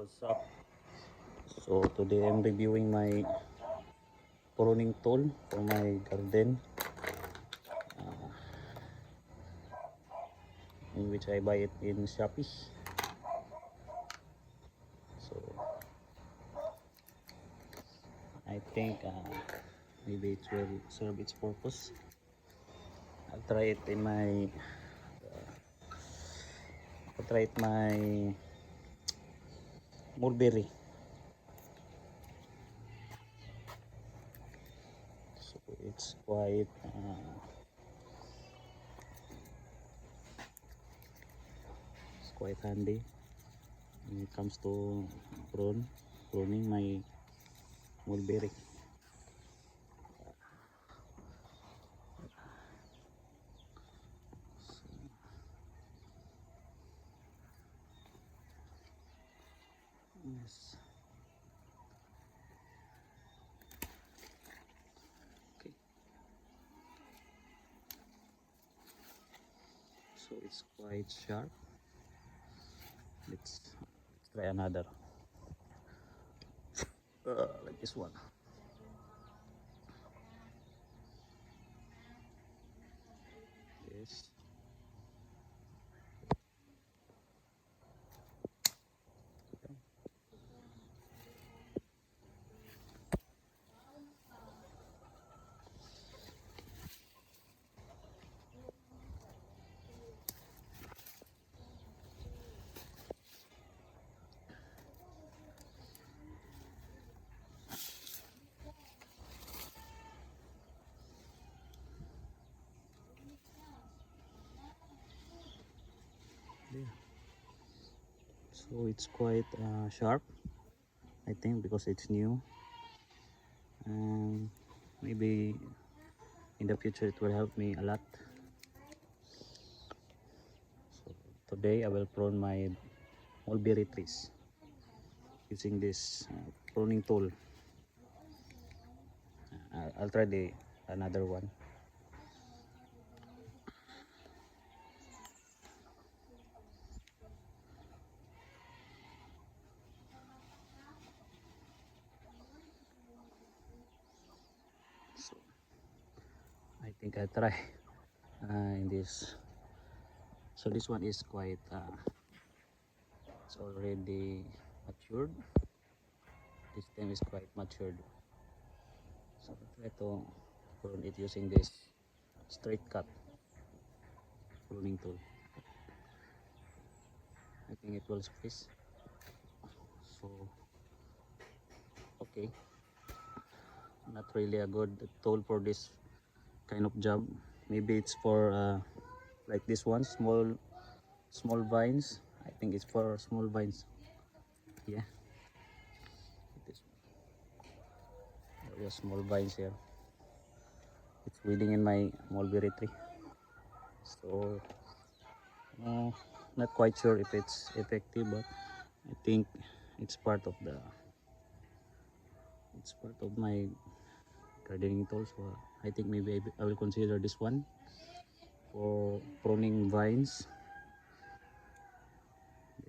What's up? So today I'm reviewing my pruning tool for my garden, in which I buy it in Shopee. So I think maybe it will serve its purpose. I'll try it in my mulberry. So it's quite handy when it comes to pruning my mulberry. Yes. Okay. So it's quite sharp. Let's try another. Like this one. Yes. Yeah. So it's quite sharp, I think, because it's new, and maybe in the future it will help me a lot. So today I will prune my mulberry trees using this pruning tool. I'll try the another one. So I think I'll try in this. So this one is quite it's already matured. This stem is quite matured. So I'll try to prune it using this straight cut pruning tool. I think it will suffice. So okay, not really a good tool for this kind of job. Maybe it's for like this one, small vines. I think it's for small vines. Yeah, this there are small vines here. It's weeding in my mulberry tree. So not quite sure if it's effective, but I think it's part of my gardening tools. So I think maybe I will consider this one for pruning vines.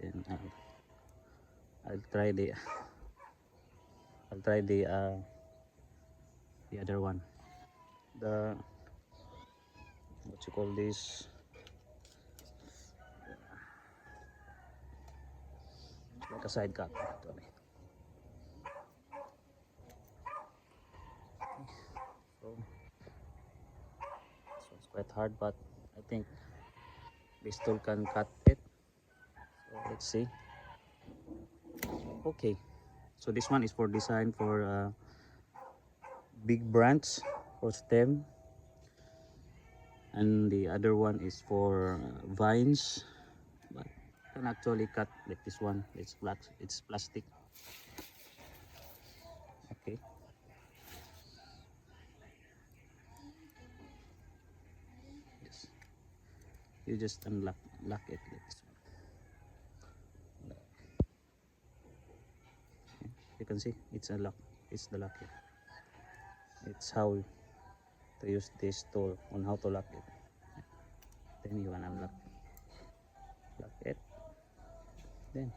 Then I'll try the I'll try the other one, the what you call this, like a side cut actually. So this one's quite hard, but I think this tool can cut it. So let's see. Okay, so this one is for design for big branch or stem, and the other one is for vines, but you can actually cut like this one. It's black, it's plastic. Okay, yes, you just lock it like this one. You can see it's a lock, it's the lock here. It's how to use this tool on how to lock it. Then you unlock it, then